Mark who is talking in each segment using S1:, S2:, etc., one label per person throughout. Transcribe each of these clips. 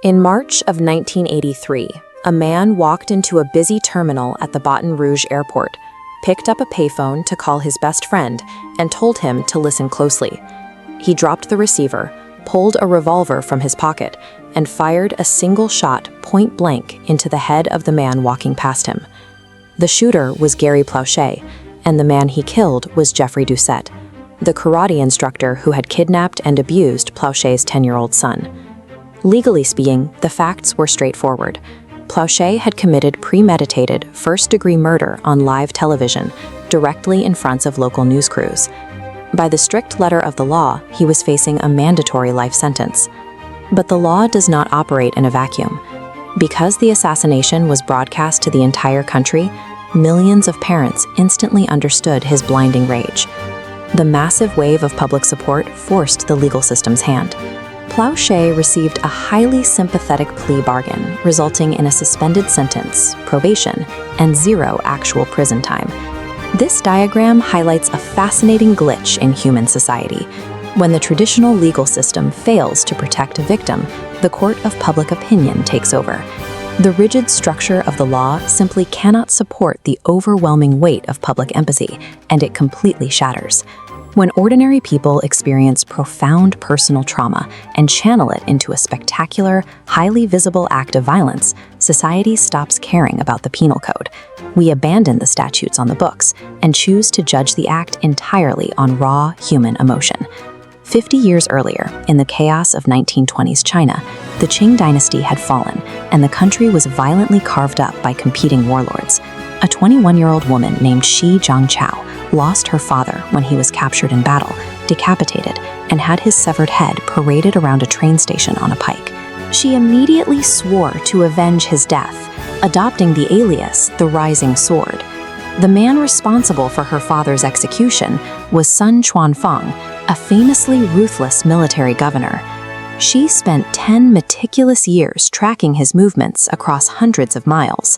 S1: In March of 1983, a man walked into a busy terminal at the Baton Rouge airport, picked up a payphone to call his best friend, and told him to listen closely. He dropped the receiver, pulled a revolver from his pocket, and fired a single shot point blank into the head of the man walking past him. The shooter was Gary Plauché, and the man he killed was Jeffrey Doucette, the karate instructor who had kidnapped and abused Plauché's 10-year-old son. Legally speaking, the facts were straightforward. Plauché had committed premeditated, first-degree murder on live television, directly in front of local news crews. By the strict letter of the law, he was facing a mandatory life sentence. But the law does not operate in a vacuum. Because the assassination was broadcast to the entire country, millions of parents instantly understood his blinding rage. The massive wave of public support forced the legal system's hand. Plauché received a highly sympathetic plea bargain, resulting in a suspended sentence, probation, and 0 actual prison time. This diagram highlights a fascinating glitch in human society. When the traditional legal system fails to protect a victim, the court of public opinion takes over. The rigid structure of the law simply cannot support the overwhelming weight of public empathy, and it completely shatters. When ordinary people experience profound personal trauma and channel it into a spectacular, highly visible act of violence, society stops caring about the penal code. We abandon the statutes on the books and choose to judge the act entirely on raw human emotion. 50 years earlier, in the chaos of 1920s China, the Qing dynasty had fallen, and the country was violently carved up by competing warlords. A 21-year-old woman named Shi Jianqiao lost her father when he was captured in battle, decapitated, and had his severed head paraded around a train station on a pike. She immediately swore to avenge his death, adopting the alias the Rising Sword. The man responsible for her father's execution was Sun Quanfang, a famously ruthless military governor. She spent 10 meticulous years tracking his movements across hundreds of miles.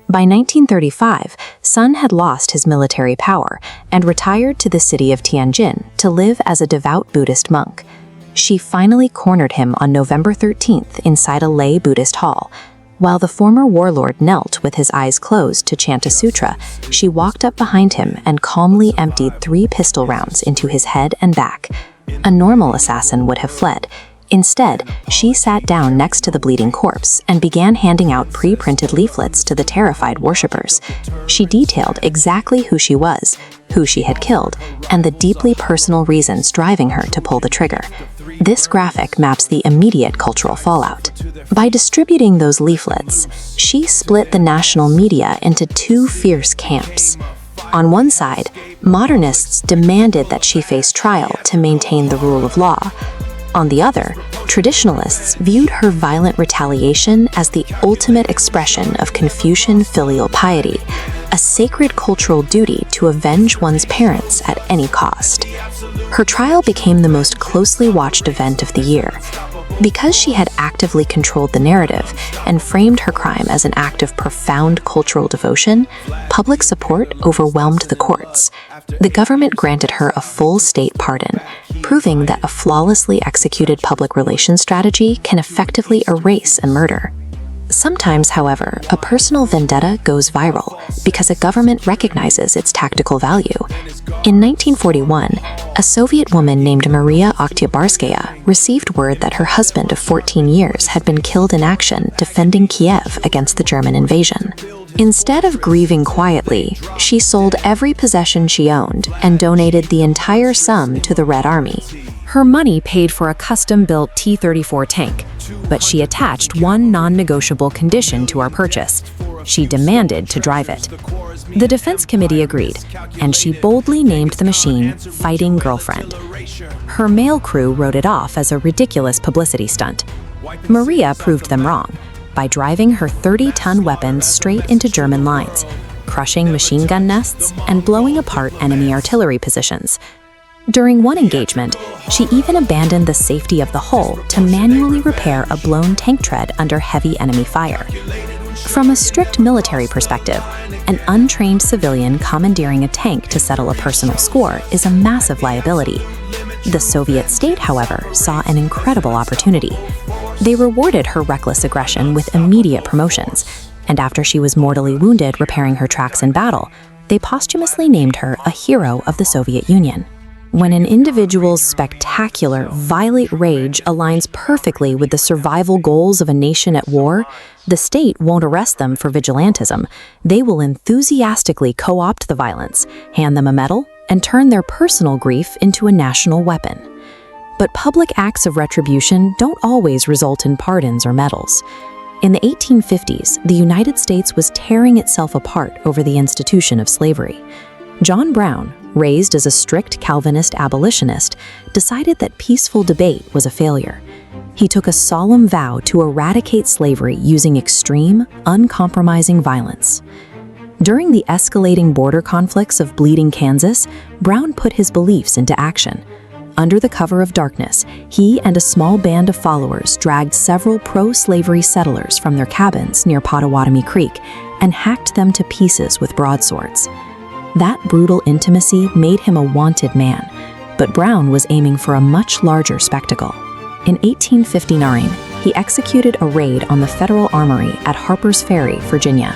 S1: By 1935, Sun had lost his military power and retired to the city of Tianjin to live as a devout Buddhist monk. She finally cornered him on November 13th inside a lay Buddhist hall. While the former warlord knelt with his eyes closed to chant a sutra, she walked up behind him and calmly emptied 3 pistol rounds into his head and back. A normal assassin would have fled. Instead, she sat down next to the bleeding corpse and began handing out pre-printed leaflets to the terrified worshippers. She detailed exactly who she was, who she had killed, and the deeply personal reasons driving her to pull the trigger. This graphic maps the immediate cultural fallout. By distributing those leaflets, she split the national media into 2 fierce camps. On one side, modernists demanded that she face trial to maintain the rule of law. On the other, traditionalists viewed her violent retaliation as the ultimate expression of Confucian filial piety, a sacred cultural duty to avenge one's parents at any cost. Her trial became the most closely watched event of the year. Because she had actively controlled the narrative and framed her crime as an act of profound cultural devotion, public support overwhelmed the courts. The government granted her a full state pardon, proving that a flawlessly executed public relations strategy can effectively erase a murder. Sometimes, however, a personal vendetta goes viral because a government recognizes its tactical value. In 1941, a Soviet woman named Mariya Oktyabrskaya received word that her husband of 14 years had been killed in action defending Kiev against the German invasion. Instead of grieving quietly, she sold every possession she owned and donated the entire sum to the Red Army. Her money paid for a custom-built T-34 tank, but she attached one non-negotiable condition to our purchase. She demanded to drive it. The Defense Committee agreed, and she boldly named the machine Fighting Girlfriend. Her mail crew wrote it off as a ridiculous publicity stunt. Mariya proved them wrong by driving her 30-ton weapon straight into German lines, crushing machine gun nests and blowing apart enemy artillery positions. During one engagement, she even abandoned the safety of the hull to manually repair a blown tank tread under heavy enemy fire. From a strict military perspective, an untrained civilian commandeering a tank to settle a personal score is a massive liability. The Soviet state, however, saw an incredible opportunity. They rewarded her reckless aggression with immediate promotions, and after she was mortally wounded repairing her tracks in battle, they posthumously named her a hero of the Soviet Union. When an individual's spectacular, violent rage aligns perfectly with the survival goals of a nation at war, the state won't arrest them for vigilantism. They will enthusiastically co-opt the violence, hand them a medal, and turn their personal grief into a national weapon. But public acts of retribution don't always result in pardons or medals. In the 1850s, the United States was tearing itself apart over the institution of slavery. John Brown, raised as a strict Calvinist abolitionist, decided that peaceful debate was a failure. He took a solemn vow to eradicate slavery using extreme, uncompromising violence. During the escalating border conflicts of Bleeding Kansas, Brown put his beliefs into action. Under the cover of darkness, he and a small band of followers dragged several pro-slavery settlers from their cabins near Pottawatomie Creek and hacked them to pieces with broadswords. That brutal intimacy made him a wanted man, but Brown was aiming for a much larger spectacle. In 1859, he executed a raid on the Federal Armory at Harper's Ferry, Virginia.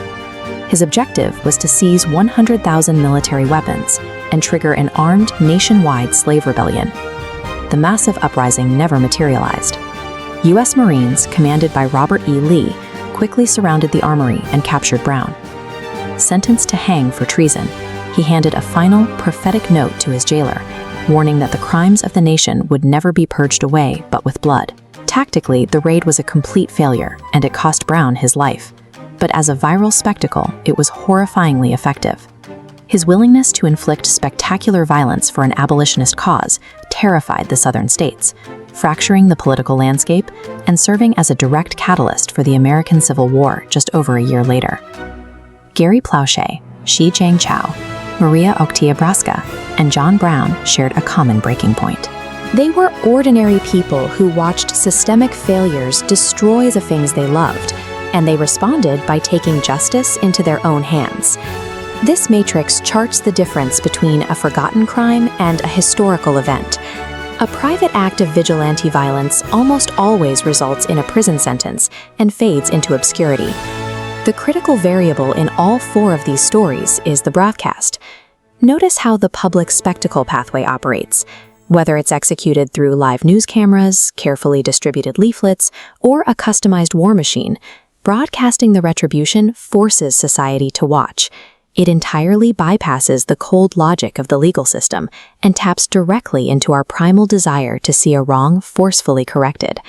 S1: His objective was to seize 100,000 military weapons and trigger an armed nationwide slave rebellion. The massive uprising never materialized. U.S. Marines, commanded by Robert E. Lee, quickly surrounded the armory and captured Brown. Sentenced to hang for treason, he handed a final, prophetic note to his jailer, warning that the crimes of the nation would never be purged away but with blood. Tactically, the raid was a complete failure, and it cost Brown his life. But as a viral spectacle, it was horrifyingly effective. His willingness to inflict spectacular violence for an abolitionist cause terrified the Southern states, fracturing the political landscape and serving as a direct catalyst for the American Civil War just over a year later. Gary Plauché, Shi Jianqiao, Mariya Oktyabrskaya, and John Brown shared a common breaking point. They were ordinary people who watched systemic failures destroy the things they loved, and they responded by taking justice into their own hands. This matrix charts the difference between a forgotten crime and a historical event. A private act of vigilante violence almost always results in a prison sentence and fades into obscurity. The critical variable in all four of these stories is the broadcast. Notice how the public spectacle pathway operates. Whether it's executed through live news cameras, carefully distributed leaflets, or a customized war machine, broadcasting the retribution forces society to watch. It entirely bypasses the cold logic of the legal system and taps directly into our primal desire to see a wrong forcefully corrected.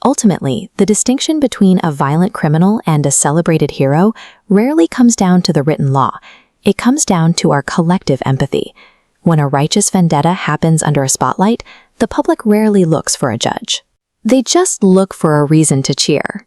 S1: Ultimately, the distinction between a violent criminal and a celebrated hero rarely comes down to the written law. It comes down to our collective empathy. When a righteous vendetta happens under a spotlight, the public rarely looks for a judge. They just look for a reason to cheer.